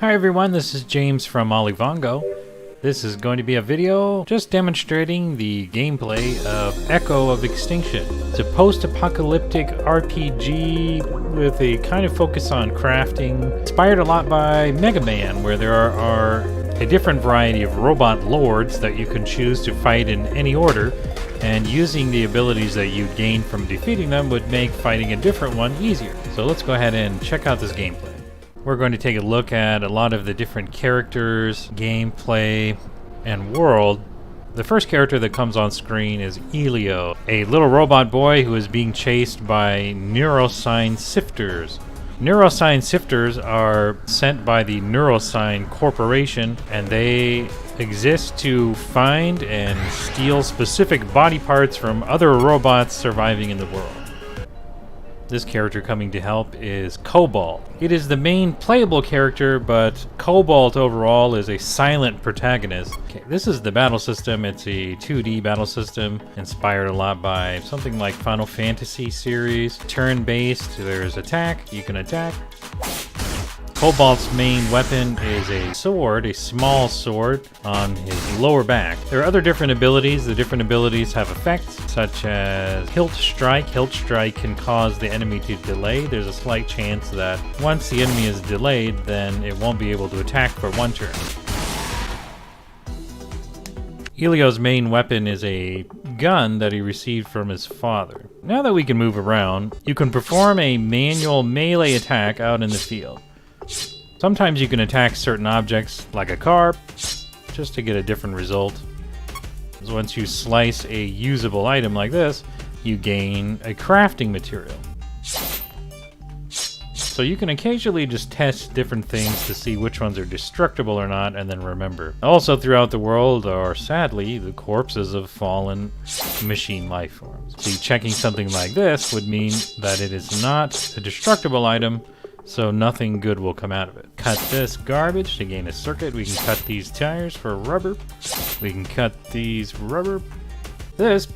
Hi everyone, this is James from OLIVANGO. This is going to be a video just demonstrating the gameplay of Echo of Extinction. It's a post-apocalyptic RPG with a kind of focus on crafting, inspired a lot by Mega Man, where there are a different variety of robot lords that you can choose to fight in any order, and using the abilities that you gain from defeating them would make fighting a different one easier. So let's go ahead and check out this gameplay. We're going to take a look at a lot of the different characters, gameplay, and world. The first character that comes on screen is Elio, a little robot boy who is being chased by neuroscience sifters. Neuroscience sifters are sent by the Neuroscience Corporation, and they exist to find and steal specific body parts from other robots surviving in the world. This character coming to help is Cobalt. It is the main playable character, but Cobalt overall is a silent protagonist. Okay, this is the battle system. It's a 2D battle system inspired a lot by something like Final Fantasy series. Turn-based, there's attack, you can attack. Cobalt's main weapon is a sword, a small sword on his lower back. There are other different abilities. The different abilities have effects, such as Hilt Strike. Hilt Strike can cause the enemy to delay. There's a slight chance that once the enemy is delayed, then it won't be able to attack for one turn. Elio's main weapon is a gun that he received from his father. Now that we can move around, you can perform a manual melee attack out in the field. Sometimes you can attack certain objects, like a car, just to get a different result. Once you slice a usable item like this, you gain a crafting material. So you can occasionally just test different things to see which ones are destructible or not, and then remember. Also throughout the world are, sadly, the corpses of fallen machine life forms. See, checking something like this would mean that it is not a destructible item, so nothing good will come out of it. Cut this garbage to gain a circuit. We can cut these tires for rubber. We can cut these rubber. This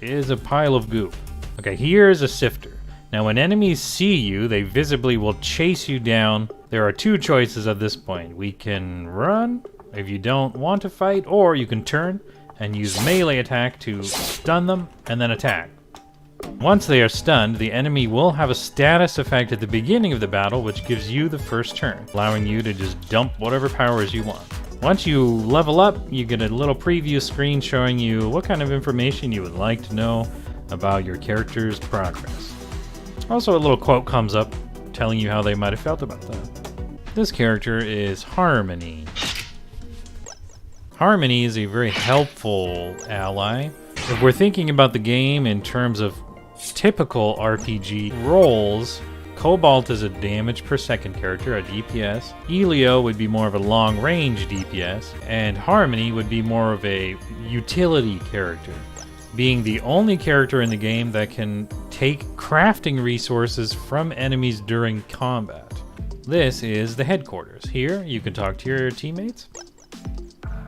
is a pile of goop. Okay, here's a sifter. Now when enemies see you, they visibly will chase you down. There are two choices at this point. We can run if you don't want to fight, or you can turn and use melee attack to stun them and then attack. Once they are stunned, the enemy will have a status effect at the beginning of the battle, which gives you the first turn, allowing you to just dump whatever powers you want. Once you level up, you get a little preview screen showing you what kind of information you would like to know about your character's progress. Also, a little quote comes up telling you how they might have felt about that. This character is Harmony. Harmony is a very helpful ally. If we're thinking about the game in terms of typical RPG roles, Cobalt is a damage per second character, a DPS. Elio would be more of a long-range DPS, and Harmony would be more of a utility character, being the only character in the game that can take crafting resources from enemies during combat. This is the headquarters. Here, you can talk to your teammates.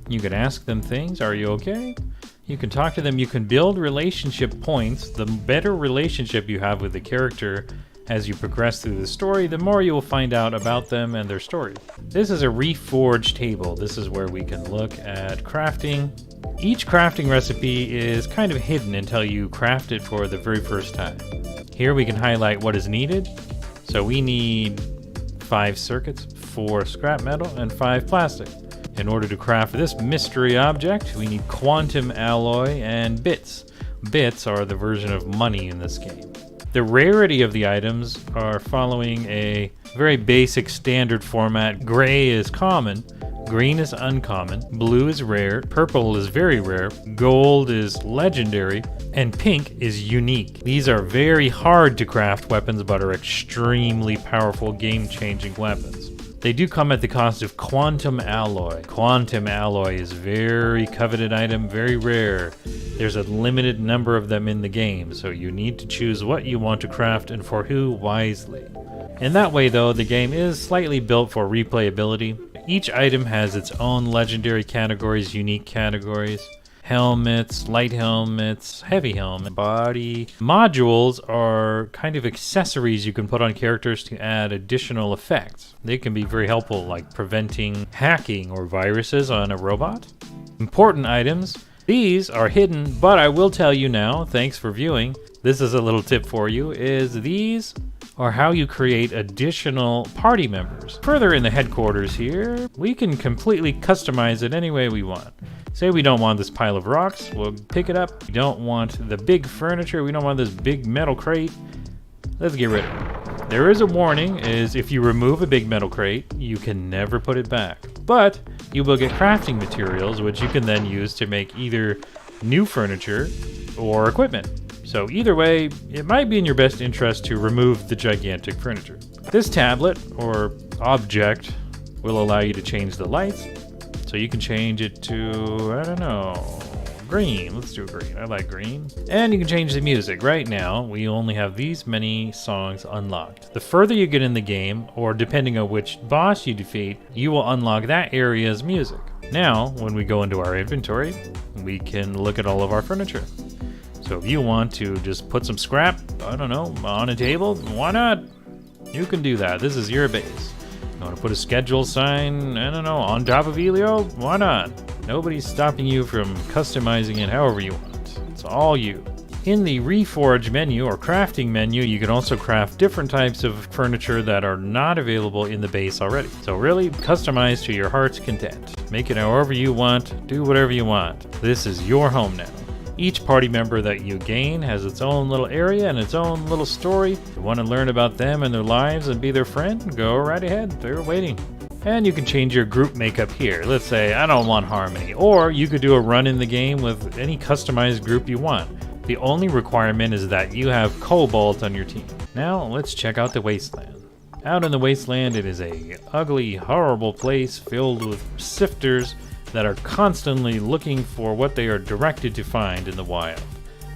You can ask them things. Are you okay? You can talk to them. You can build relationship points. The better relationship you have with the character as you progress through the story, the more you will find out about them and their story. This is a reforged table. This is where we can look at crafting. Each crafting recipe is kind of hidden until you craft it for the very first time. Here we can highlight what is needed. So we need 5 circuits, 4 scrap metal, and 5 plastic. In order to craft this mystery object, we need quantum alloy and bits. Bits are the version of money in this game. The rarity of the items are following a very basic standard format. Gray is common, green is uncommon, blue is rare, purple is very rare, gold is legendary, and pink is unique. These are very hard to craft weapons, but are extremely powerful, game-changing weapons. They do come at the cost of quantum alloy. Quantum alloy is a very coveted item, very rare. There's a limited number of them in the game, so you need to choose what you want to craft and for who wisely. In that way though, the game is slightly built for replayability. Each item has its own legendary categories, unique categories. helmets, light helmets, heavy helmet, body. Modules are kind of accessories you can put on characters to add additional effects. They can be very helpful, like preventing hacking or viruses on a robot. Important items. These are hidden, but I will tell you now, thanks for viewing. This is a little tip for you, is these are how you create additional party members. Further in the headquarters here, we can completely customize it any way we want. Say we don't want this pile of rocks, we'll pick it up. We don't want the big furniture, we don't want this big metal crate. Let's get rid of it. There is a warning, is if you remove a big metal crate, you can never put it back. But you will get crafting materials, which you can then use to make either new furniture or equipment. So either way, it might be in your best interest to remove the gigantic furniture. This tablet, or object, will allow you to change the lights. So you can change it to, I don't know, green. Let's do green. I like green. And you can change the music. Right now, we only have these many songs unlocked. The further you get in the game, or depending on which boss you defeat, you will unlock that area's music. Now, when we go into our inventory, we can look at all of our furniture. So if you want to just put some scrap, I don't know, on a table, why not? You can do that. This is your base. You want to put a schedule sign, I don't know, on top of Elio? Why not? Nobody's stopping you from customizing it however you want. It's all you. In the Reforge menu or crafting menu, you can also craft different types of furniture that are not available in the base already. So really, customize to your heart's content. Make it however you want, do whatever you want. This is your home now. Each party member that you gain has its own little area and its own little story. If you want to learn about them and their lives and be their friend, go right ahead, they're waiting. And you can change your group makeup here. Let's say, I don't want Harmony. Or you could do a run in the game with any customized group you want. The only requirement is that you have Cobalt on your team. Now, let's check out the Wasteland. Out in the Wasteland, it is a ugly, horrible place filled with sifters that are constantly looking for what they are directed to find in the wild,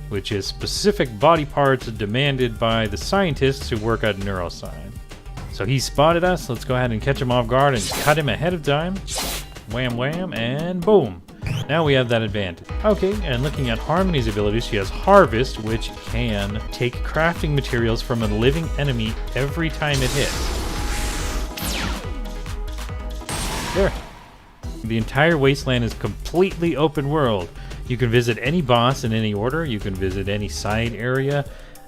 which is specific body parts demanded by the scientists who work at Neuroscience. So he spotted us. Let's go ahead and catch him off guard and cut him ahead of time. Wham wham, and boom. Now we have that advantage. Okay, and looking at Harmony's abilities, she has Harvest, which can take crafting materials from a living enemy every time it hits. There. The entire Wasteland is completely open world. You can visit any boss in any order. You can visit any side area.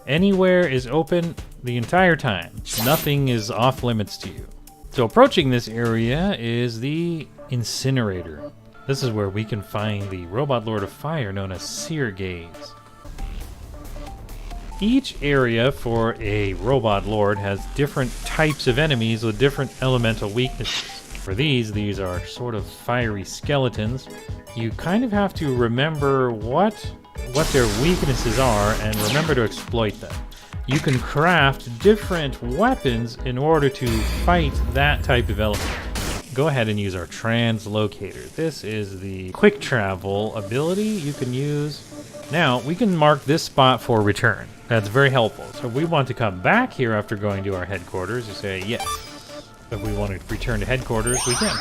Anywhere is open the entire time. Nothing is off limits to you. So approaching this area is the Incinerator. This is where we can find the Robot Lord of Fire known as Seer Gaze. Each area for a Robot Lord has different types of enemies with different elemental weaknesses. For these are sort of fiery skeletons. You kind of have to remember what their weaknesses are and remember to exploit them. You can craft different weapons in order to fight that type of element. Go ahead and use our translocator. This is the quick travel ability you can use. Now, we can mark this spot for return. That's very helpful. So if we want to come back here after going to our headquarters, you say yes. If we want to return to headquarters, we can.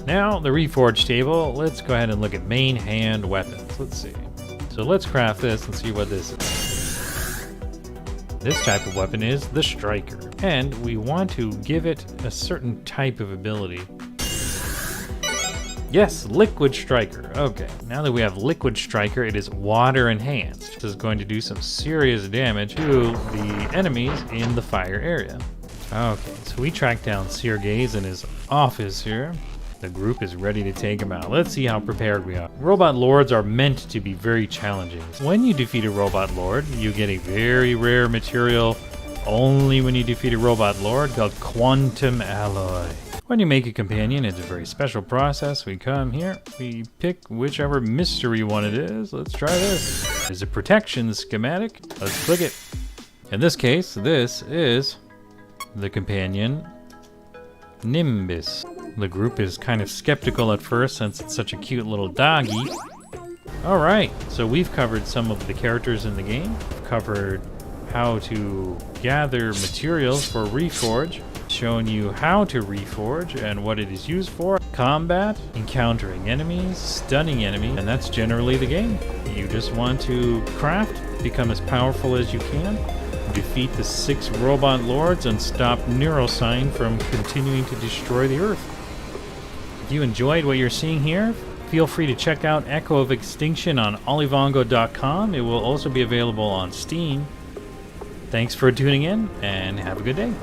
Now, the Reforge table, let's go ahead and look at main hand weapons. Let's see. So let's craft this and see what this is. This type of weapon is the Striker, and we want to give it a certain type of ability. Yes, Liquid Striker. Okay, now that we have Liquid Striker, it is water enhanced. This is going to do some serious damage to the enemies in the fire area. Okay, so we tracked down Seer Gaze in his office here. The group is ready to take him out. Let's see how prepared we are. Robot Lords are meant to be very challenging. When you defeat a Robot Lord, you get a very rare material only when you defeat a Robot Lord called Quantum Alloy. When you make a companion, it's a very special process. We come here, we pick whichever mystery one it is. Let's try this. There's a protection schematic. Let's click it. In this case, this is the companion Nimbus. The group is kind of skeptical at first since it's such a cute little doggy. Alright, so we've covered some of the characters in the game. We've covered how to gather materials for Reforge. showing you how to reforge and what it is used for, combat, encountering enemies, stunning enemies, and that's generally the game. You just want to craft, become as powerful as you can, defeat the 6 robot lords, and stop Neurosign from continuing to destroy the Earth. If you enjoyed what you're seeing here, feel free to check out Echo of Extinction on OLIVANGO.com. It will also be available on Steam. Thanks for tuning in, and have a good day.